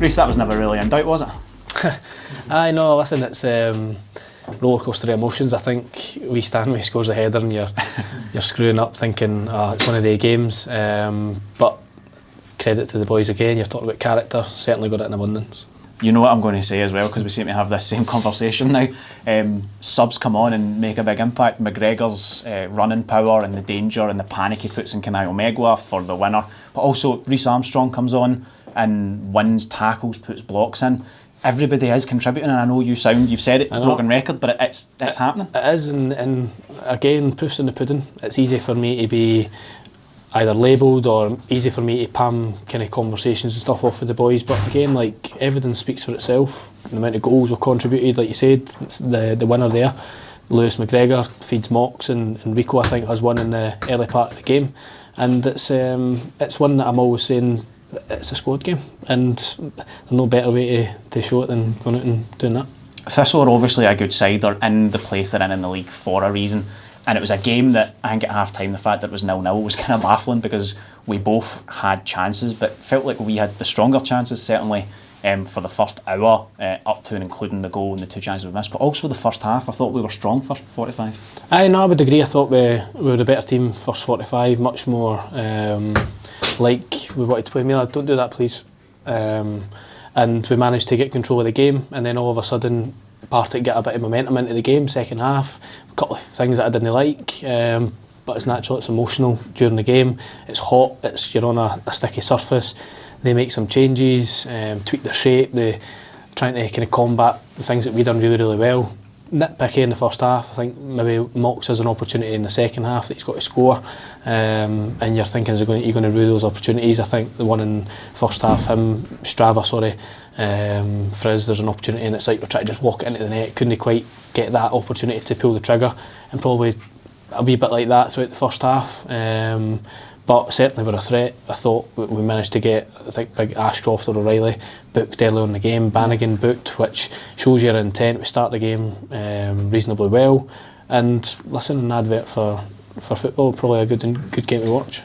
Rhys, that was never really in doubt, was it? I know, listen, it's roller coaster of emotions. I think we Stanley scores a header and you're screwing up thinking it's one of the games, but credit to the boys again, you're talking about character, certainly got it in abundance. You know what I'm going to say as well, because we seem to have this same conversation now. Subs come on and make a big impact. McGregor's running power and the danger and the panic he puts in Kenai Omegwa for the winner, but also Rhys Armstrong comes on and wins tackles, puts blocks in. Everybody is contributing, and I know you've said it, broken record, but it's happening. It is, and again, proof's in the pudding. It's easy for me to be either labelled or easy for me to palm kind of conversations and stuff off with the boys, but again, like, evidence speaks for itself. The amount of goals we've contributed, like you said, it's the winner there. Lewis McGregor feeds Mox, and Rico, I think, has one in the early part of the game, and it's one that I'm always saying, it's a squad game, and there's no better way to show it than going out and doing that. Thistle are obviously a good side. They're in the place they're in the league for a reason, and it was a game that I think at half time the fact that it was 0-0 was kind of baffling, because we both had chances, but felt like we had the stronger chances, certainly for the first hour up to and including the goal and the two chances we missed, but also the first half I thought we were strong first 45. I would agree. I thought we were a better team first 45, much more like we wanted to play. Mila, don't do that please. And we managed to get control of the game, and then all of a sudden Partick get a bit of momentum into the game, second half. A couple of things that I didn't like, but it's natural, it's emotional during the game. It's hot, you're on a sticky surface. They make some changes, tweak their shape, they're trying to kind of combat the things that we've done really, really well. Nitpicky in the first half. I think maybe Mox has an opportunity in the second half that he's got to score, and you're thinking, you're going to rue those opportunities. I think the one in first half, Frizz, there's an opportunity and it's like we're trying to just walk it into the net, couldn't quite get that opportunity to pull the trigger, and probably a wee bit like that throughout the first half. But certainly we're a threat. I thought we managed to get, I think, big Ashcroft or O'Reilly booked earlier in the game, Bannigan booked, which shows your intent. We start the game reasonably well, and listen, an advert for football, probably a good game to watch.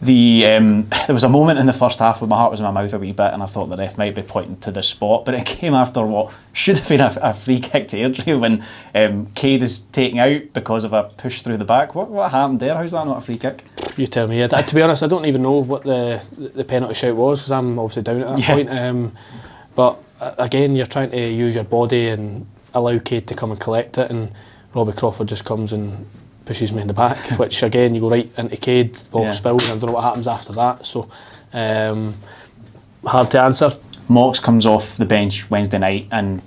There was a moment in the first half where my heart was in my mouth a wee bit, and I thought the ref might be pointing to the spot, but it came after what should have been a free kick to Airdrie when McCabe is taken out because of a push through the back. What happened there? How's that not a free kick? You tell me. To be honest, I don't even know what the penalty shout was, because I'm obviously down at that point. But again, you're trying to use your body and allow Cade to come and collect it, and Robbie Crawford just comes and pushes me in the back, which again, you go right into Cade, ball spills, and I don't know what happens after that, so hard to answer. Mox comes off the bench Wednesday night and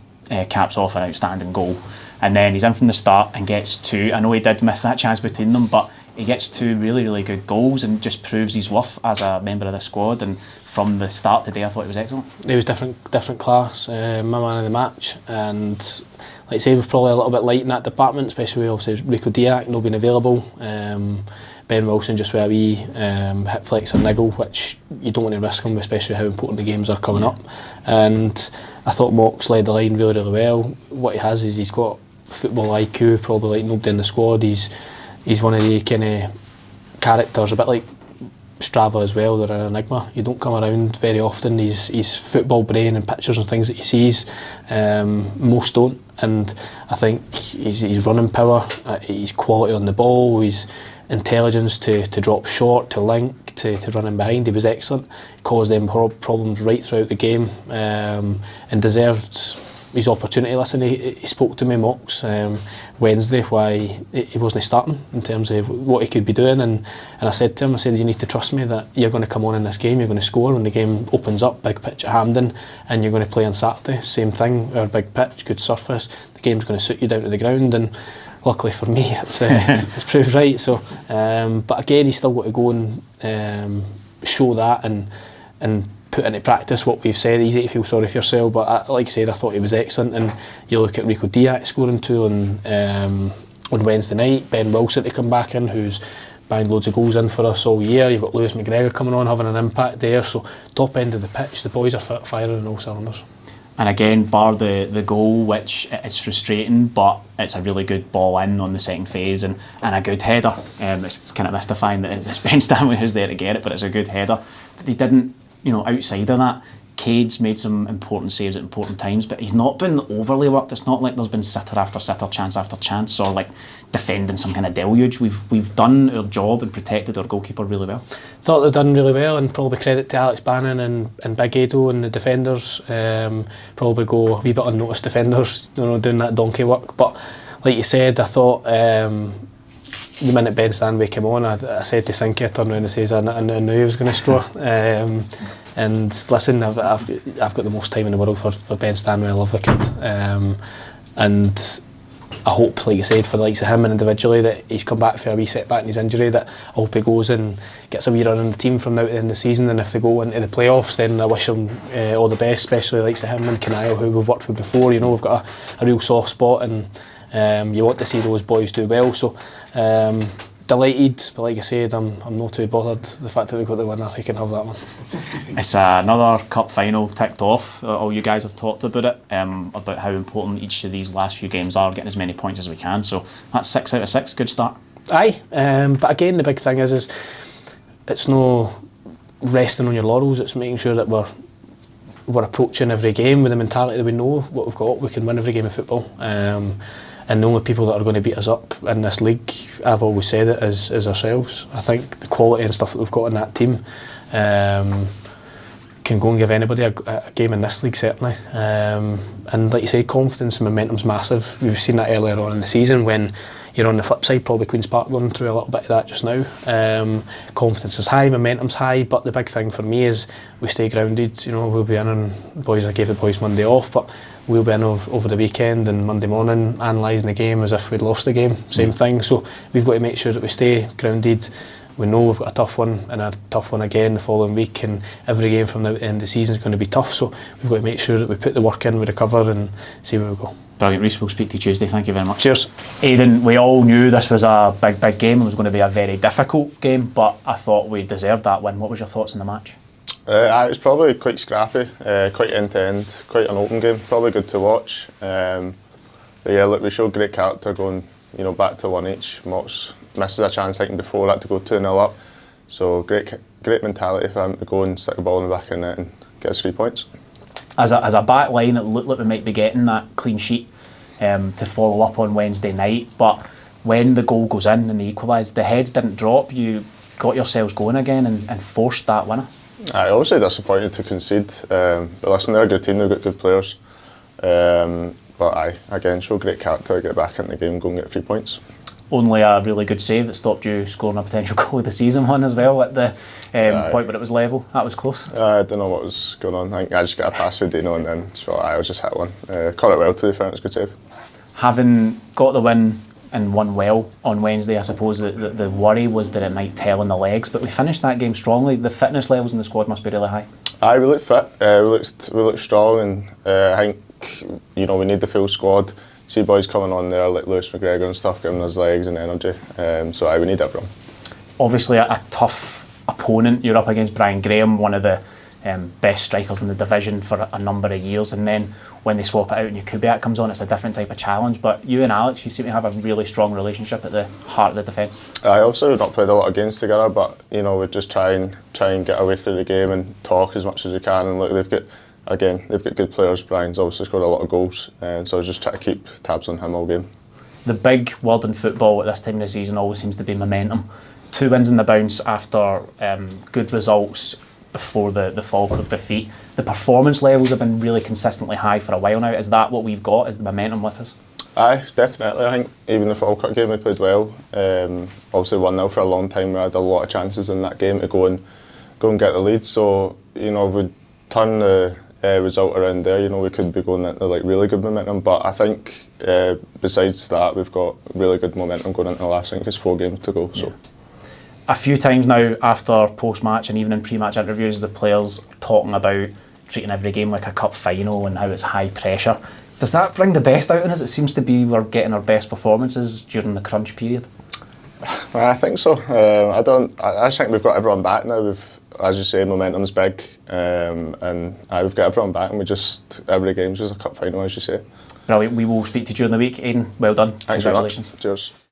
caps off an outstanding goal, and then he's in from the start and gets two. I know he did miss that chance between them, but he gets two really, really good goals and just proves his worth as a member of the squad, and from the start today I thought he was excellent. He was different class, my man of the match, and like I say, we're probably a little bit light in that department, especially with obviously Rico Diak not being available. Ben Wilson just with a wee hip flex or niggle, which you don't want to risk him, especially how important the games are coming up. And I thought Mox led the line really, really well. What he has is he's got football IQ, probably like nobody in the squad. He's one of the kind of characters, a bit like Strava as well. They're an enigma. You don't come around very often. He's football brain and pictures and things that he sees. Most don't, and I think he's running power, his quality on the ball, his intelligence to drop short, to link, to run in behind. He was excellent. He caused them problems right throughout the game, and deserved his opportunity. Listen, he spoke to me, Mox, Wednesday, why he wasn't starting in terms of what he could be doing, and I said to him, you need to trust me that you're going to come on in this game, you're going to score when the game opens up, big pitch at Hampden, and you're going to play on Saturday, same thing, our big pitch, good surface, the game's going to suit you down to the ground, and luckily for me it's proved right. So but again, he's still got to go and show that and put into practice what we've said. Easy to feel sorry for yourself, but like I said, I thought he was excellent. And you look at Rico Diak scoring two on Wednesday night, Ben Wilson to come back in, who's banged loads of goals in for us all year. You've got Lewis McGregor coming on, having an impact there. So top end of the pitch, the boys are firing on all cylinders. And again, bar the goal, which is frustrating, but it's a really good ball in on the second phase, and a good header. It's kind of mystifying that it's Ben Stanley who's there to get it, but it's a good header. But they didn't, outside of that, Cade's made some important saves at important times, but he's not been overly worked. It's not like there's been sitter after sitter, chance after chance, or like defending some kind of deluge. We've done our job and protected our goalkeeper really well. Thought they've done really well, and probably credit to Alex Bannon and Big Ado and the defenders. Probably go a wee bit unnoticed defenders, doing that donkey work. But like you said, I thought the minute Ben Stanway came on, I said to Sinky, I turned around and says, I knew he was going to score. And listen, I've got the most time in the world for Ben Stanway. I love the kid, and I hope, like you said, for the likes of him and individually, that he's come back for a wee setback in his injury, that I hope he goes and gets a wee run in the team from now to the end of the season. And if they go into the playoffs, then I wish him all the best, especially the likes of him and Kanayo, who we've worked with before. We've got a real soft spot, and you want to see those boys do well. So delighted, but like I said, I'm not too bothered. The fact that we got the winner, he can have that one. It's another cup final ticked off. All you guys have talked about it, about how important each of these last few games are, getting as many points as we can. So that's 6 out of 6, good start. Aye, but again, the big thing is it's no resting on your laurels. It's making sure that we're approaching every game with the mentality that we know what we've got. We can win every game of football. And the only people that are going to beat us up in this league, I've always said it, is ourselves. I think the quality and stuff that we've got in that team can go and give anybody a game in this league, certainly. And like you say, confidence and momentum's massive. We've seen that earlier on in the season when you're on the flip side, probably Queen's Park going through a little bit of that just now. Confidence is high, momentum's high, but the big thing for me is we stay grounded. We'll be in, and I gave the boys Monday off, but we'll be in over the weekend and Monday morning analysing the game as if we'd lost the game, same thing. So we've got to make sure that we stay grounded. We know we've got a tough one and a tough one again the following week, and every game from now to the end of the season is going to be tough, so we've got to make sure that we put the work in, we recover and see where we go. Brilliant, Rhys, we'll speak to you Tuesday. Thank you very much. Cheers. Aidan, we all knew this was a big game. It was going to be a very difficult game, but I thought we deserved that win. What was your thoughts on the match? It was probably quite scrappy, quite end-to-end, quite an open game, probably good to watch. But yeah, look, we showed great character going back to 1 each. Mox misses a chance I think before that to go 2-0 up. So great mentality for him to go and stick the ball in the back of the net and get us 3 points. As a back line, it looked like we might be getting that clean sheet to follow up on Wednesday night, but when the goal goes in and they equalise, the heads didn't drop. You got yourselves going again and forced that winner. Obviously disappointed to concede, but listen, they're a good team, they've got good players. But again, show great character, get back into the game, go and get 3 points. Only a really good save that stopped you scoring a potential goal of the season one as well at the point where it was level. That was close. I don't know what was going on. I think I just got a pass for Dino and then I was just hit one. Caught it well, to be fair, it was a good save. Having got the win and won well on Wednesday, I suppose the worry was that it might tell in the legs, but we finished that game strongly. The fitness levels in the squad must be really high. We looked fit, we looked strong, and I think we need the full squad. See boys coming on there like Lewis McGregor and stuff, giving us legs and energy. So we need everyone. Obviously a tough opponent. You're up against Brian Graham, one of the best strikers in the division for a number of years, and then when they swap it out and Kubiak comes on, it's a different type of challenge. But you and Alex, you seem to have a really strong relationship at the heart of the defence. Also, we've not played a lot of games together, but we just try and get our way through the game and talk as much as we can. And look, they've got good players. Brian's obviously scored a lot of goals, so I just try to keep tabs on him all game. The big word in football at this time of the season always seems to be momentum. 2 wins in the bounce after good results before the Falkirk defeat. The performance levels have been really consistently high for a while now. Is that what we've got? Is the momentum with us? Aye, definitely. I think even the Falkirk game we played well. Obviously 1-0 for a long time. We had a lot of chances in that game to go and get the lead. So we'd turn the result around there. We could be going into really good momentum. But I think besides that, we've got really good momentum going into the last. I think it's 4 games to go. So. A few times now after post-match and even in pre-match interviews, the players are talking about treating every game like a cup final and how it's high pressure. Does that bring the best out in us? It seems to be we're getting our best performances during the crunch period. I think so. I just think we've got everyone back now. As you say, momentum's big, and we've got everyone back, and every game's just a cup final, as you say. Brilliant. We will speak to you during the week. Aidan, well done. Thanks Congratulations. very much. Cheers.